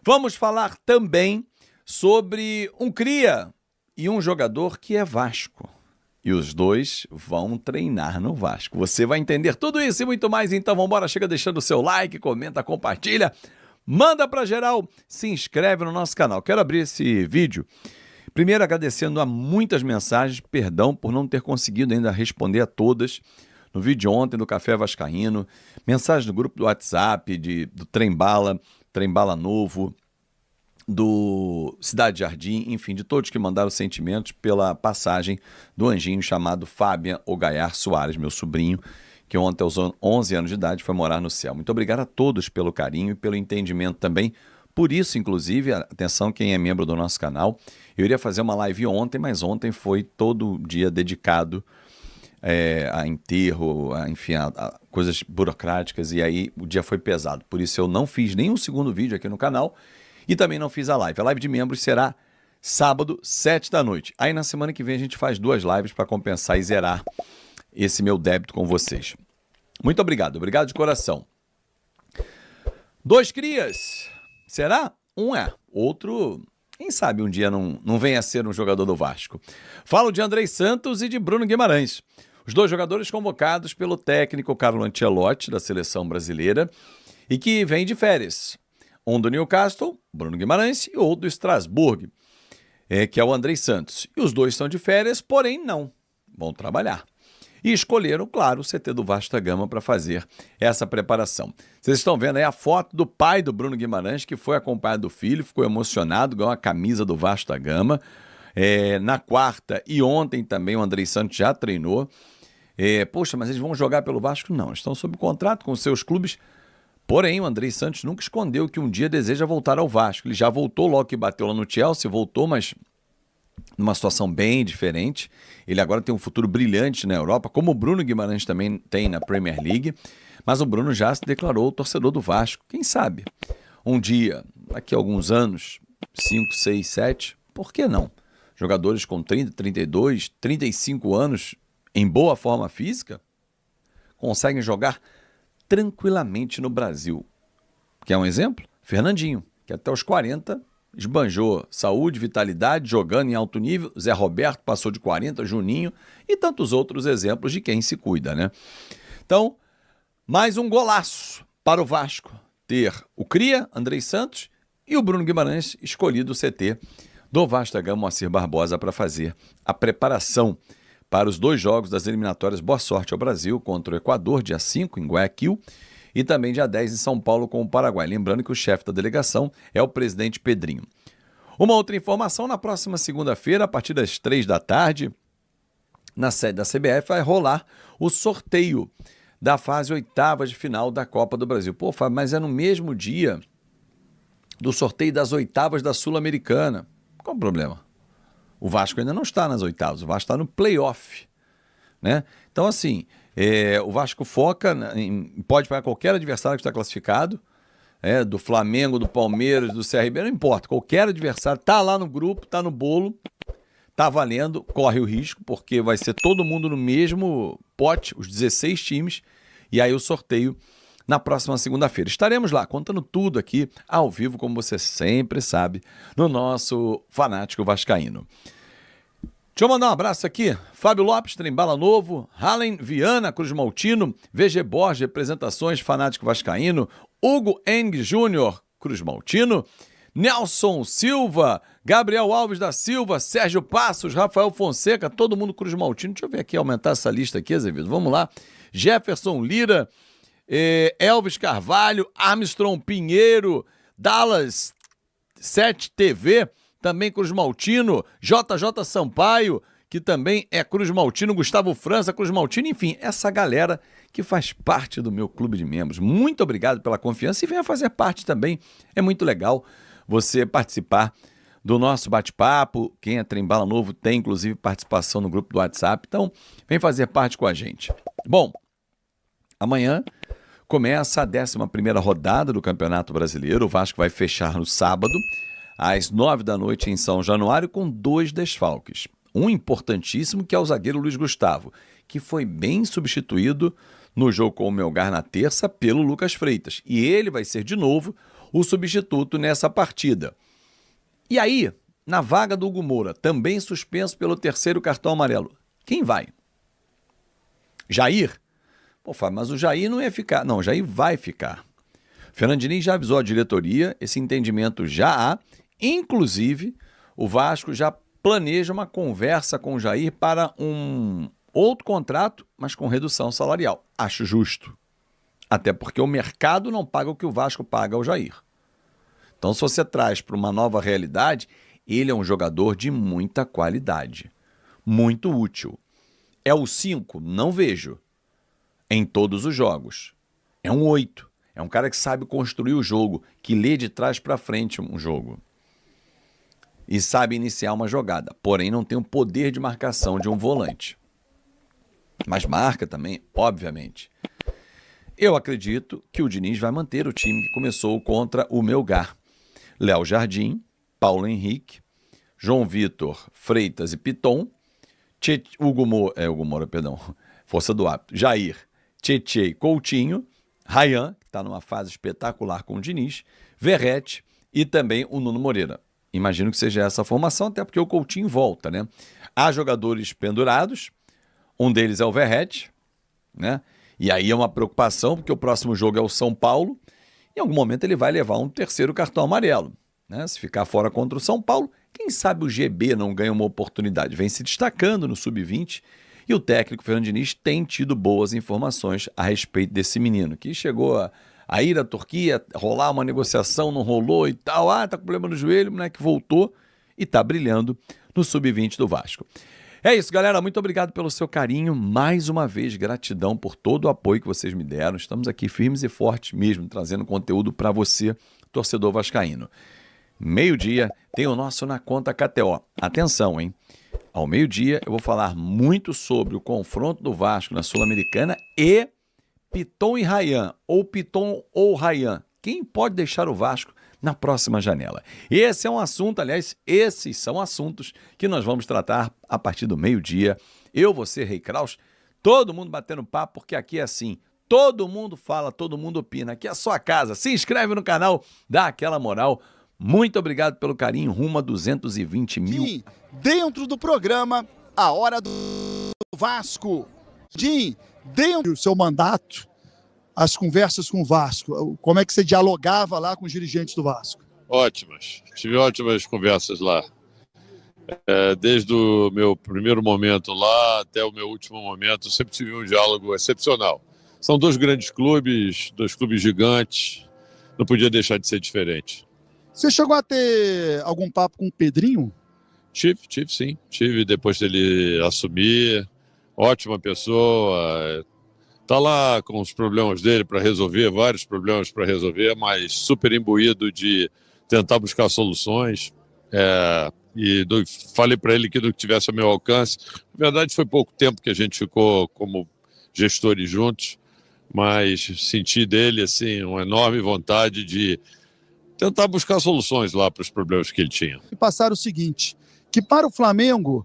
Vamos falar também sobre um cria e um jogador que é Vasco. E os dois vão treinar no Vasco. Você vai entender tudo isso e muito mais. Então vamos embora, chega deixando o seu like, comenta, compartilha, manda pra geral, se inscreve no nosso canal. Quero abrir esse vídeo primeiro agradecendo a muitas mensagens, perdão por não ter conseguido ainda responder a todas. No vídeo de ontem do Café Vascaíno, mensagens do grupo do WhatsApp, do Trem Bala Novo, do Cidade Jardim, enfim, de todos que mandaram sentimentos pela passagem do anjinho chamado Fábio Ogaiar Soares, meu sobrinho, que ontem aos 11 anos de idade foi morar no céu. Muito obrigado a todos pelo carinho e pelo entendimento também. Por isso, inclusive, atenção quem é membro do nosso canal, eu iria fazer uma live ontem, mas ontem foi todo dia dedicado a enterro, enfim, a coisas burocráticas, e aí o dia foi pesado. Por isso eu não fiz nenhum segundo vídeo aqui no canal e também não fiz a live. A live de membros será sábado, 7 da noite. Aí na semana que vem a gente faz 2 lives para compensar e zerar esse meu débito com vocês. Muito obrigado, obrigado de coração. 2 crias, será? Um é, outro, quem sabe um dia não venha a ser um jogador do Vasco. Falo de Andrei Santos e de Bruno Guimarães. Os 2 jogadores convocados pelo técnico Carlo Ancelotti, da seleção brasileira, e que vem de férias. Um do Newcastle, Bruno Guimarães, e outro do Strasbourg, que é o Andrei Santos. E os 2 estão de férias, porém não vão trabalhar. E escolheram, claro, o CT do Vasco da Gama para fazer essa preparação. Vocês estão vendo aí a foto do pai do Bruno Guimarães, que foi acompanhado do filho, ficou emocionado, ganhou a camisa do Vasco da Gama. Na quarta e ontem também o Andrei Santos já treinou. Poxa, mas eles vão jogar pelo Vasco? Não, estão sob contrato com seus clubes. Porém, o Andrei Santos nunca escondeu que um dia deseja voltar ao Vasco. Ele já voltou logo que bateu lá no Chelsea, voltou, mas numa situação bem diferente. Ele agora tem um futuro brilhante na Europa, como o Bruno Guimarães também tem na Premier League. Mas o Bruno já se declarou torcedor do Vasco. Quem sabe? Um dia, daqui a alguns anos, 5, 6, 7, por que não? Jogadores com 30, 32, 35 anos, em boa forma física, conseguem jogar tranquilamente no Brasil. Quer um exemplo? Fernandinho, que até os 40 esbanjou saúde, vitalidade, jogando em alto nível. Zé Roberto passou de 40, Juninho e tantos outros exemplos de quem se cuida, né? Então, mais um golaço para o Vasco ter o cria, Andrei Santos, e o Bruno Guimarães escolhido o CT do Vasco da Gama, Moacir Barbosa, para fazer a preparação para os 2 jogos das eliminatórias. Boa sorte ao Brasil contra o Equador, dia 5, em Guayaquil, e também dia 10 em São Paulo com o Paraguai. Lembrando que o chefe da delegação é o presidente Pedrinho. Uma outra informação, na próxima segunda-feira, a partir das 3 da tarde, na sede da CBF, vai rolar o sorteio da fase 8ª de final da Copa do Brasil. Pô, Fábio, mas é no mesmo dia do sorteio das 8ª da Sul-Americana. Qual o problema? O Vasco ainda não está nas 8ª, o Vasco está no playoff, né? Então, assim, o Vasco foca, pode pegar qualquer adversário que está classificado, do Flamengo, do Palmeiras, do CRB, não importa, qualquer adversário está lá no grupo, está no bolo, está valendo, corre o risco, porque vai ser todo mundo no mesmo pote, os 16 times, e aí o sorteio na próxima segunda-feira. Estaremos lá contando tudo aqui ao vivo, como você sempre sabe, no nosso Fanático Vascaíno. Deixa eu mandar um abraço aqui. Fábio Lopes, Trem Bala Novo, Halen Viana, Cruz Maltino, VG Borges, Representações, Fanático Vascaíno, Hugo Eng Júnior, Cruz Maltino, Nelson Silva, Gabriel Alves da Silva, Sérgio Passos, Rafael Fonseca, todo mundo Cruz Maltino. Deixa eu ver aqui, aumentar essa lista aqui, Azevedo. Vamos lá. Jefferson Lira, Elvis Carvalho, Armstrong Pinheiro, Dallas 7 TV, também Cruz Maltino, JJ Sampaio, que também é Cruz Maltino, Gustavo França, Cruz Maltino, enfim, essa galera que faz parte do meu clube de membros. Muito obrigado pela confiança e venha fazer parte também. É muito legal você participar do nosso bate-papo. Quem é Trem Bala Novo tem, inclusive, participação no grupo do WhatsApp. Então, vem fazer parte com a gente. Bom, amanhã começa a 11ª rodada do Campeonato Brasileiro. O Vasco vai fechar no sábado, às 9 da noite, em São Januário, com 2 desfalques. Um importantíssimo, que é o zagueiro Luiz Gustavo, que foi bem substituído no jogo com o Melgar na terça pelo Lucas Freitas. E ele vai ser, de novo, o substituto nessa partida. E aí, na vaga do Hugo Moura, também suspenso pelo terceiro cartão amarelo, quem vai? Jair? Pô, Fábio, mas o Jair não ia ficar. Não, o Jair vai ficar. Fernando Diniz já avisou a diretoria, esse entendimento já há. Inclusive, o Vasco já planeja uma conversa com o Jair para um outro contrato, mas com redução salarial. Acho justo. Até porque o mercado não paga o que o Vasco paga ao Jair. Então, se você traz para uma nova realidade, ele é um jogador de muita qualidade, muito útil. É o 5? Não vejo. Em todos os jogos. É um 8. É um cara que sabe construir o jogo, que lê de trás para frente um jogo. E sabe iniciar uma jogada, porém não tem o poder de marcação de um volante. Mas marca também, obviamente. Eu acredito que o Diniz vai manter o time que começou contra o Melgar. Léo Jardim, Paulo Henrique, João Vitor, Freitas e Piton, Hugo Moura, força do hábito, Jair, Tietê, Coutinho, Ryan, que está numa fase espetacular com o Diniz, Verrete e também o Nuno Moreira. Imagino que seja essa a formação, até porque o Coutinho volta, né? Há jogadores pendurados, um deles é o Verrete, né? E aí é uma preocupação, porque o próximo jogo é o São Paulo. Em algum momento ele vai levar um terceiro cartão amarelo, né? Se ficar fora contra o São Paulo, quem sabe o GB não ganha uma oportunidade. Vem se destacando no Sub-20 e o técnico Fernando Diniz tem tido boas informações a respeito desse menino, que chegou a ir à Turquia, rolar uma negociação, não rolou e tal. Tá com problema no joelho, o moleque voltou e tá brilhando no Sub-20 do Vasco. É isso, galera. Muito obrigado pelo seu carinho. Mais uma vez, gratidão por todo o apoio que vocês me deram. Estamos aqui firmes e fortes mesmo, trazendo conteúdo para você, torcedor vascaíno. Meio-dia tem o nosso Na Conta KTO. Atenção, hein? Ao meio-dia eu vou falar muito sobre o confronto do Vasco na Sul-Americana e Piton e Ryan, ou Piton ou Ryan. Quem pode deixar o Vasco na próxima janela? Esse é um assunto, aliás, esses são assuntos que nós vamos tratar a partir do meio-dia. Eu, você, Rei Kraus, todo mundo batendo papo, porque aqui é assim, todo mundo fala, todo mundo opina. Aqui é a sua casa. Se inscreve no canal, dá aquela moral. Muito obrigado pelo carinho, rumo a 220 mil. Jim, dentro do programa, a hora do Vasco. Jim, dentro do seu mandato, as conversas com o Vasco, como é que você dialogava lá com os dirigentes do Vasco? Ótimas, tive ótimas conversas lá. Desde o meu primeiro momento lá até o meu último momento, sempre tive um diálogo excepcional. São dois grandes clubes, dois clubes gigantes, não podia deixar de ser diferente. Você chegou a ter algum papo com o Pedrinho? Tive sim. Tive depois dele assumir. Ótima pessoa. Está lá com os problemas dele para resolver, vários problemas para resolver, mas super imbuído de tentar buscar soluções. Falei para ele que não tivesse ao meu alcance. Na verdade, foi pouco tempo que a gente ficou como gestores juntos, mas senti dele assim, uma enorme vontade de tentar buscar soluções lá para os problemas que ele tinha. E passaram o seguinte, que para o Flamengo,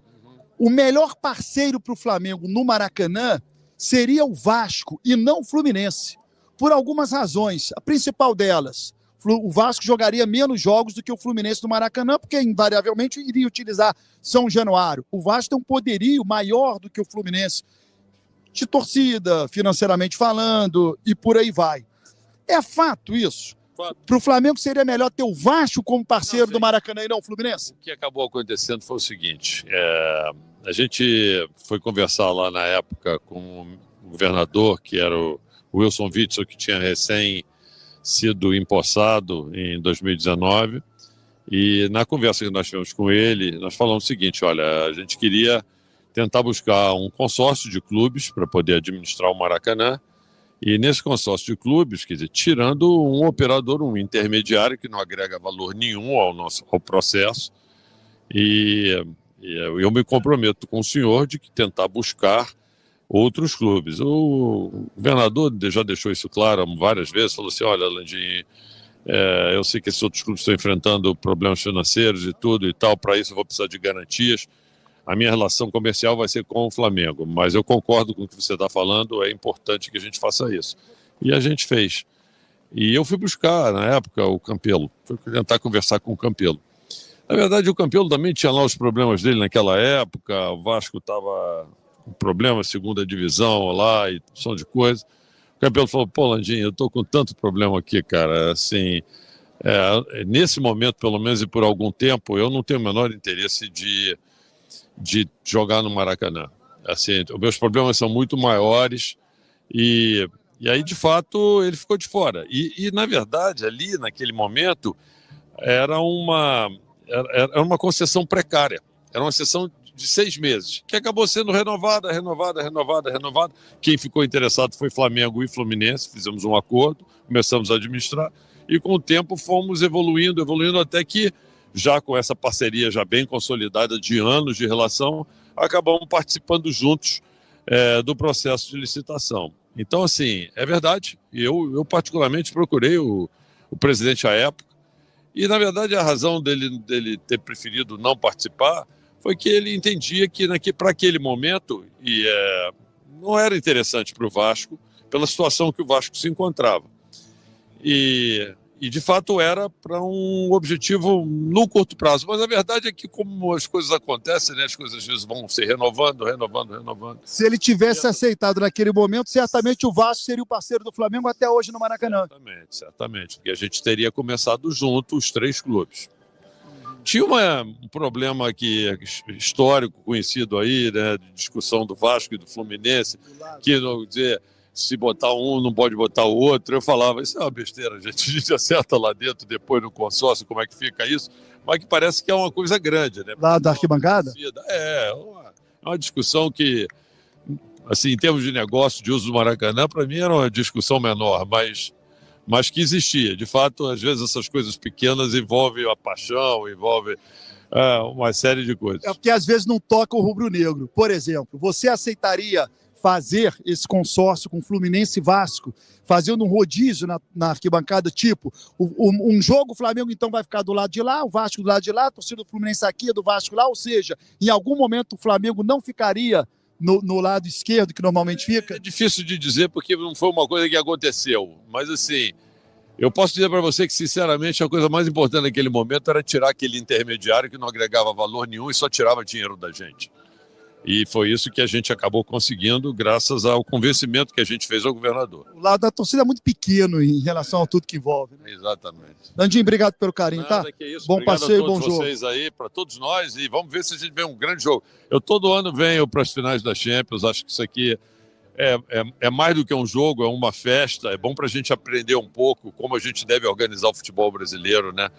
o melhor parceiro para o Flamengo no Maracanã seria o Vasco e não o Fluminense, por algumas razões. A principal delas, o Vasco jogaria menos jogos do que o Fluminense no Maracanã, porque invariavelmente iria utilizar São Januário. O Vasco tem um poderio maior do que o Fluminense, de torcida, financeiramente falando, e por aí vai. É fato isso? Para o Flamengo seria melhor ter o Vasco como parceiro do Maracanã e não o Fluminense? O que acabou acontecendo foi o seguinte, a gente foi conversar lá na época com o governador, que era o Wilson Witzel, que tinha recém sido empossado em 2019, e na conversa que nós tivemos com ele, nós falamos o seguinte, olha, a gente queria tentar buscar um consórcio de clubes para poder administrar o Maracanã, e nesse consórcio de clubes, quer dizer, tirando um operador, um intermediário que não agrega valor nenhum ao processo, e eu me comprometo com o senhor de tentar buscar outros clubes. O governador já deixou isso claro várias vezes, falou assim, olha, Landim, eu sei que esses outros clubes estão enfrentando problemas financeiros e tudo e tal, para isso eu vou precisar de garantias. A minha relação comercial vai ser com o Flamengo, mas eu concordo com o que você está falando, é importante que a gente faça isso. E a gente fez. E eu fui buscar, na época, o Campelo. Fui tentar conversar com o Campelo. Na verdade, o Campelo também tinha lá os problemas dele naquela época. O Vasco estava com problema, segunda divisão lá e som de coisa. O Campelo falou, pô, Landinho, eu estou com tanto problema aqui, cara. Assim, nesse momento, pelo menos, e por algum tempo, eu não tenho o menor interesse de jogar no Maracanã. Assim, os meus problemas são muito maiores e aí, de fato, ele ficou de fora. E na verdade, ali, naquele momento, era uma concessão precária. Era uma sessão de 6 meses, que acabou sendo renovada. Quem ficou interessado foi Flamengo e Fluminense, fizemos um acordo, começamos a administrar, e com o tempo fomos evoluindo até que, já com essa parceria já bem consolidada de anos de relação, acabamos participando juntos do processo de licitação. Então, assim, é verdade, e eu particularmente procurei o presidente à época, e, na verdade, a razão dele ter preferido não participar foi que ele entendia que para aquele momento não era interessante para o Vasco, pela situação que o Vasco se encontrava. E de fato, era para um objetivo no curto prazo. Mas a verdade é que, como as coisas acontecem, né, as coisas às vezes vão se renovando. Se ele tivesse aceitado naquele momento, certamente o Vasco seria o parceiro do Flamengo até hoje no Maracanã. Certamente. Porque a gente teria começado junto os 3 clubes. Tinha um problema histórico conhecido aí, né, de discussão do Vasco e do Fluminense, que não dizer, se botar um, não pode botar o outro. Eu falava, isso é uma besteira, gente. A gente acerta lá dentro, depois no consórcio, como é que fica isso, mas que parece que é uma coisa grande, né? Lá da arquibancada? É uma discussão que, assim, em termos de negócio, de uso do Maracanã, para mim era uma discussão menor, mas que existia. De fato, às vezes essas coisas pequenas envolvem a paixão, envolvem uma série de coisas. É porque às vezes não toca o rubro-negro. Por exemplo, você aceitaria fazer esse consórcio com Fluminense e Vasco, fazendo um rodízio na arquibancada, tipo, um jogo o Flamengo então vai ficar do lado de lá, o Vasco do lado de lá, a torcida do Fluminense aqui, do Vasco lá, ou seja, em algum momento o Flamengo não ficaria no lado esquerdo, que normalmente fica? É difícil de dizer, porque não foi uma coisa que aconteceu, mas assim, eu posso dizer para você que, sinceramente, a coisa mais importante naquele momento era tirar aquele intermediário que não agregava valor nenhum e só tirava dinheiro da gente. E foi isso que a gente acabou conseguindo, graças ao convencimento que a gente fez ao governador. O lado da torcida é muito pequeno em relação a tudo que envolve, né? Exatamente. Landinho, obrigado pelo carinho, tá? Que isso. Bom Obrigado passeio, a todos bom jogo. vocês aí, para todos nós, e vamos ver se a gente vê um grande jogo. Eu todo ano venho para as finais da Champions, acho que isso aqui é mais do que um jogo, é uma festa, é bom para a gente aprender um pouco como a gente deve organizar o futebol brasileiro, né?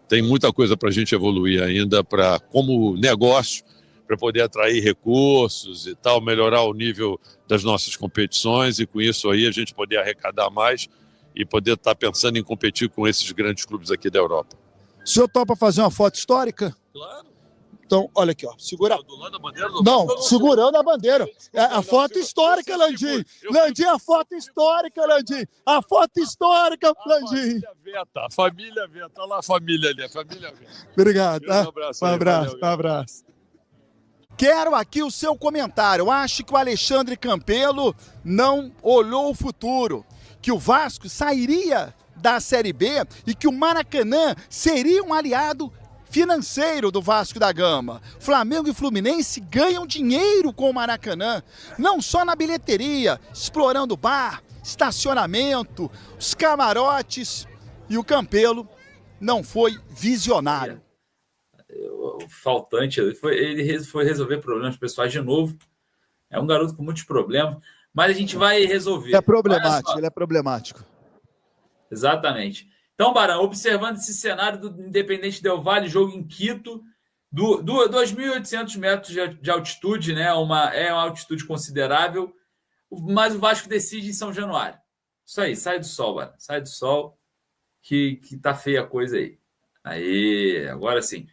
Tem muita coisa para a gente evoluir ainda, como negócio, para poder atrair recursos e tal, melhorar o nível das nossas competições e com isso aí a gente poder arrecadar mais e poder estar pensando em competir com esses grandes clubes aqui da Europa. O senhor topa fazer uma foto histórica? Claro. Então, olha aqui, ó, segura. Do lado da bandeira, não, segurando a bandeira. A foto histórica, Landim. Landim, a foto histórica, Landim. A foto histórica, Landim. A família Veta, olha lá a família ali, a família Veta. Obrigado. Um abraço. Um abraço, um abraço. Quero aqui o seu comentário. Acho que o Alexandre Campelo não olhou o futuro, que o Vasco sairia da Série B e que o Maracanã seria um aliado financeiro do Vasco da Gama. Flamengo e Fluminense ganham dinheiro com o Maracanã, não só na bilheteria, explorando bar, estacionamento, os camarotes, e o Campelo não foi visionário. O faltante, ele foi resolver problemas pessoais de novo. É um garoto com muitos problemas, mas a gente vai resolver. É problemático, ele é problemático. Exatamente. Então, Barão, observando esse cenário do Independente Del Valle, jogo em Quito, 2.800 metros de altitude, né? É uma altitude considerável, mas o Vasco decide em São Januário. Isso aí, sai do sol, Barão. Sai do sol, que tá feia a coisa aí. Aí, agora sim.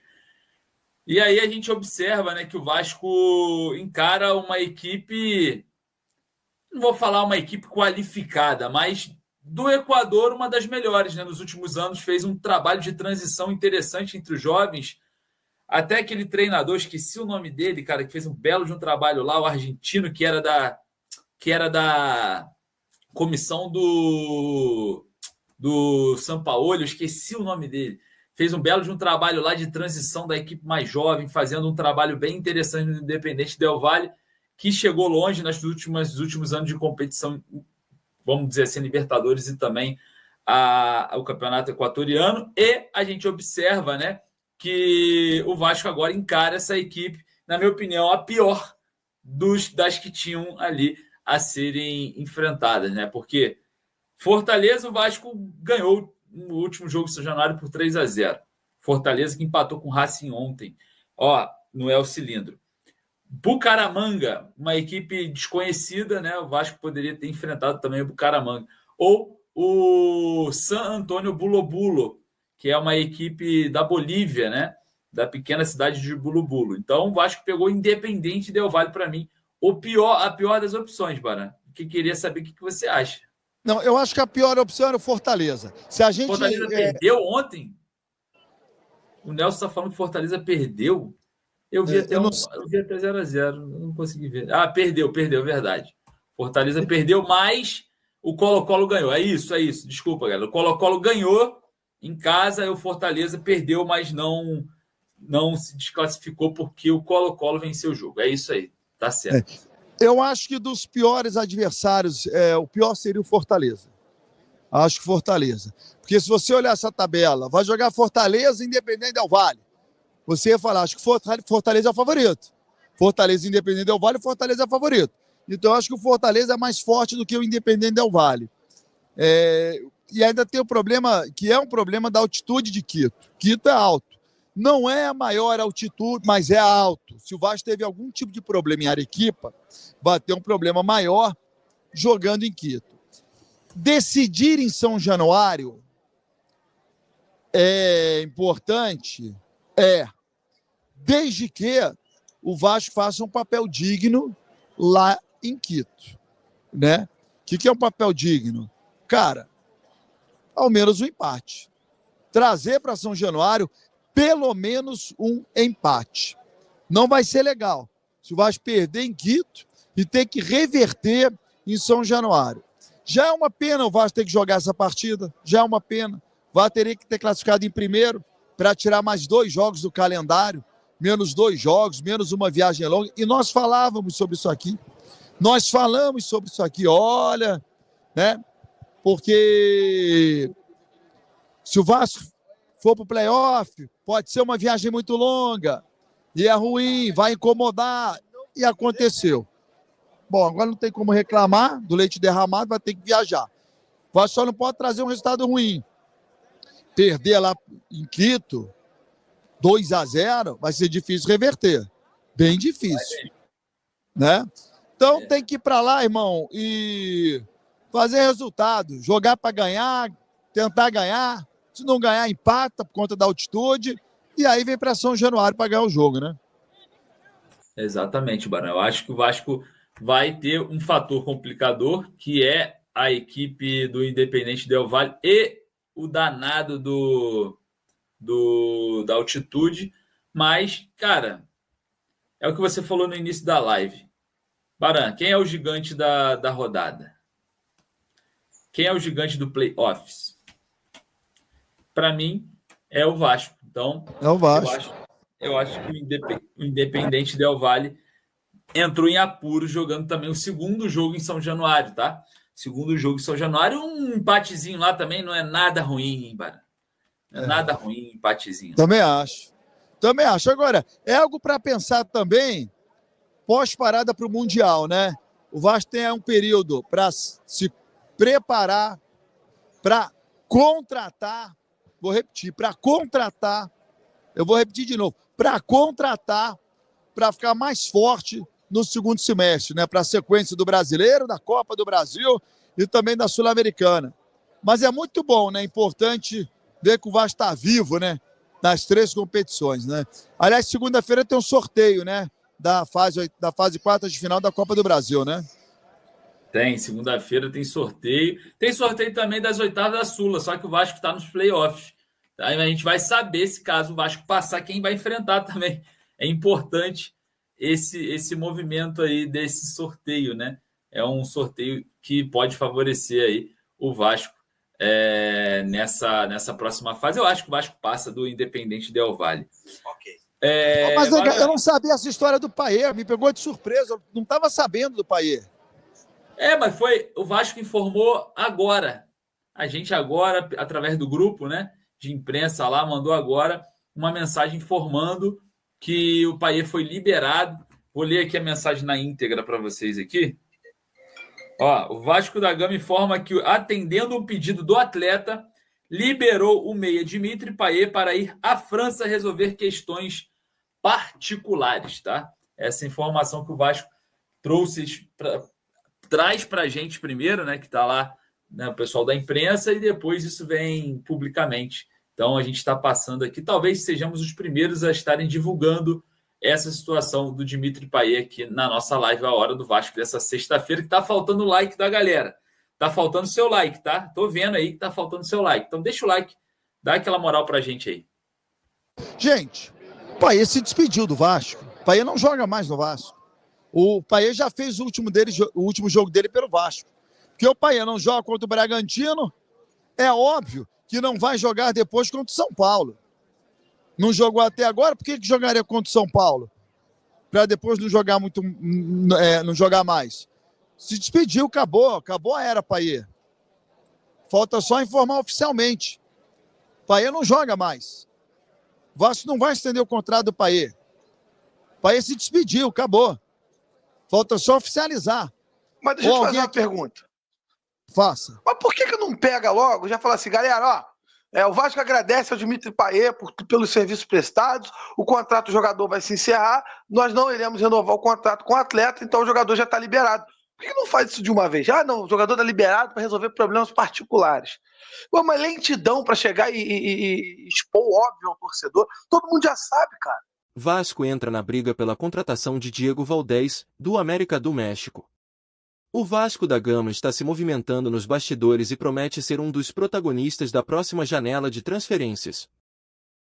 E aí a gente observa, né, que o Vasco encara uma equipe, não vou falar uma equipe qualificada, mas do Equador, uma das melhores, né? Nos últimos anos fez um trabalho de transição interessante entre os jovens. Até aquele treinador, esqueci o nome dele, cara, que fez um belo de um trabalho lá, o argentino, que era da comissão do Sampaoli, eu esqueci o nome dele, fez um belo de um trabalho lá de transição da equipe mais jovem, fazendo um trabalho bem interessante no Independente Del Valle, que chegou longe nos últimos anos de competição, vamos dizer assim, Libertadores e também o Campeonato Equatoriano. E a gente observa, né, que o Vasco agora encara essa equipe, na minha opinião, a pior das que tinham ali a serem enfrentadas, né? Porque Fortaleza, o Vasco ganhou no último jogo de São Januário por 3-0. Fortaleza que empatou com o Racing ontem, no El Cilindro. Bucaramanga, uma equipe desconhecida, né? O Vasco poderia ter enfrentado também o Bucaramanga. Ou o San Antonio Bulo, que é uma equipe da Bolívia, né? Da pequena cidade de Bulo. Então, o Vasco pegou o Independente Del Valle, para mim, a pior das opções, Baran. Que queria saber o que você acha. Não, eu acho que a pior opção era o Fortaleza. Se a gente Fortaleza perdeu ontem? O Nelson está falando que Fortaleza perdeu? Eu vi até 0-0, não consegui ver. Perdeu, verdade. Fortaleza perdeu, mas o Colo-Colo ganhou. É isso. Desculpa, galera. O Colo-Colo ganhou em casa e o Fortaleza perdeu, mas não se desclassificou porque o Colo-Colo venceu o jogo. É isso aí. Tá certo. Eu acho que dos piores adversários, o pior seria o Fortaleza. Acho que Fortaleza. Porque se você olhar essa tabela, vai jogar Fortaleza Independente Del Valle. Você ia falar, acho que Fortaleza é o favorito. Fortaleza Independente Del Valle, Fortaleza é o favorito. Então, eu acho que o Fortaleza é mais forte do que o Independente Del Valle. E ainda tem o problema, que é um problema da altitude de Quito. Quito é alto. Não é a maior altitude, mas é alto. Se o Vasco teve algum tipo de problema em Arequipa, vai ter um problema maior jogando em Quito. Decidir em São Januário é importante, desde que o Vasco faça um papel digno lá em Quito, né? O que é um papel digno? Cara, ao menos um empate. Trazer para São Januário pelo menos um empate. Não vai ser legal se o Vasco perder em Quito e ter que reverter em São Januário. Já é uma pena o Vasco ter que jogar essa partida, já é uma pena. O Vasco teria que ter classificado em primeiro para tirar mais 2 jogos do calendário, menos 2 jogos, menos uma viagem longa. E nós falávamos sobre isso aqui. Olha, né? Porque se o Vasco for para o playoff, pode ser uma viagem muito longa, e é ruim, vai incomodar, e aconteceu. Bom, agora não tem como reclamar do leite derramado, vai ter que viajar. O Vasco só não pode trazer um resultado ruim. Perder lá em Quito, 2-0, vai ser difícil reverter. Bem difícil. Né? Então tem que ir para lá, irmão, e fazer resultado. Jogar para ganhar, tentar ganhar. Se não ganhar, empata por conta da altitude. E aí vem para São Januário para ganhar o jogo, né? Exatamente, Barão. Eu acho que o Vasco vai ter um fator complicador, que é a equipe do Independente Del Valle e o danado da altitude. Mas, cara, é o que você falou no início da live. Baran, quem é o gigante da rodada? Quem é o gigante do playoffs? Para mim, é o Vasco. Então, é o Vasco. Eu acho que o Independente Del Valle entrou em apuro jogando também o segundo jogo em São Januário, tá? Segundo jogo em São Januário, um empatezinho lá também não é nada ruim, hein, Bara? Não é nada ruim, empatezinho. Também acho. Agora, é algo para pensar também pós-parada para o Mundial, né? O Vasco tem um período para se preparar, para contratar. Vou repetir, para contratar. Eu vou repetir de novo. Para contratar, para ficar mais forte no segundo semestre, né? Para a sequência do Brasileiro, da Copa do Brasil e também da Sul-Americana. Mas é muito bom, né? Importante ver que o Vasco está vivo, né? Nas 3 competições, né? Aliás, segunda-feira tem um sorteio, né? Da fase quartas de final da Copa do Brasil, né? Tem, segunda-feira tem sorteio. Tem sorteio também das oitavas da Sula, só que o Vasco está nos playoffs. Aí a gente vai saber, se caso o Vasco passar, quem vai enfrentar também. É importante esse movimento aí desse sorteio, né? é um sorteio que pode favorecer aí o Vasco nessa próxima fase. Eu acho que o Vasco passa do Independente Del Valle. Ok. Mas eu não sabia essa história do Payet, me pegou de surpresa, eu não estava sabendo do Payet. Mas o Vasco informou agora. A gente agora, através do grupo, né, de imprensa lá, mandou agora uma mensagem informando que o Payet foi liberado. Vou ler aqui a mensagem na íntegra para vocês aqui. O Vasco da Gama informa que, atendendo um pedido do atleta, liberou o meia Dimitri Payet para ir à França resolver questões particulares, tá? Essa informação que o Vasco traz para a gente primeiro, né, que está lá, né, o pessoal da imprensa, e depois isso vem publicamente. Então, a gente está passando aqui, talvez sejamos os primeiros a estarem divulgando essa situação do Dimitri Payet aqui na nossa live A Hora do Vasco dessa sexta-feira, que está faltando o like da galera. Tá faltando seu like, tá? Tô vendo aí que tá faltando seu like. Então deixa o like, dá aquela moral pra gente aí. Gente, o Payet se despediu do Vasco. O Payet não joga mais no Vasco. O Payet já fez o último jogo dele pelo Vasco. Porque o Payet não joga contra o Bragantino, é óbvio que não vai jogar depois contra o São Paulo. Não jogou até agora, por que jogaria contra o São Paulo? Para depois não jogar não jogar mais. Se despediu, acabou a era Payet. Falta só informar oficialmente. Payet não joga mais. O Vasco não vai estender o contrato do Payet. Payet se despediu, acabou. Falta só oficializar. Mas deixa eu te fazer uma pergunta. Faça. Mas por que não pega logo? Já fala assim, galera, o Vasco agradece ao Dimitri Payet pelos serviços prestados, o contrato do jogador vai se encerrar, nós não iremos renovar o contrato com o atleta, então o jogador já está liberado. Por que não faz isso de uma vez? Não, o jogador está liberado para resolver problemas particulares. Uma lentidão para chegar e expor o óbvio ao torcedor. Todo mundo já sabe, cara. Vasco entra na briga pela contratação de Diego Valdés, do América do México. O Vasco da Gama está se movimentando nos bastidores e promete ser um dos protagonistas da próxima janela de transferências.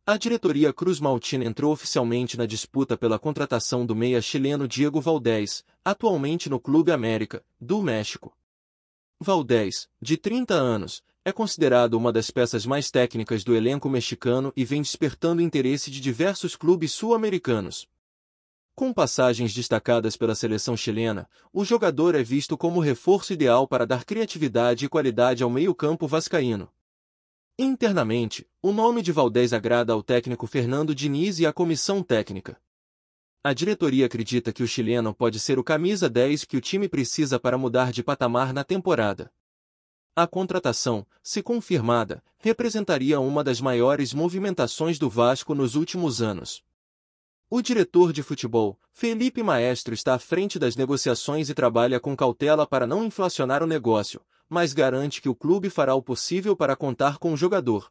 A diretoria Cruz Maltina entrou oficialmente na disputa pela contratação do meia chileno Diego Valdés, atualmente no Clube América, do México. Valdés, de 30 anos, é considerado uma das peças mais técnicas do elenco mexicano e vem despertando interesse de diversos clubes sul-americanos. Com passagens destacadas pela seleção chilena, o jogador é visto como o reforço ideal para dar criatividade e qualidade ao meio-campo vascaíno. Internamente, o nome de Valdés agrada ao técnico Fernando Diniz e à comissão técnica. A diretoria acredita que o chileno pode ser o camisa 10 que o time precisa para mudar de patamar na temporada. A contratação, se confirmada, representaria uma das maiores movimentações do Vasco nos últimos anos. O diretor de futebol, Felipe Maestro, está à frente das negociações e trabalha com cautela para não inflacionar o negócio, mas garante que o clube fará o possível para contar com o jogador.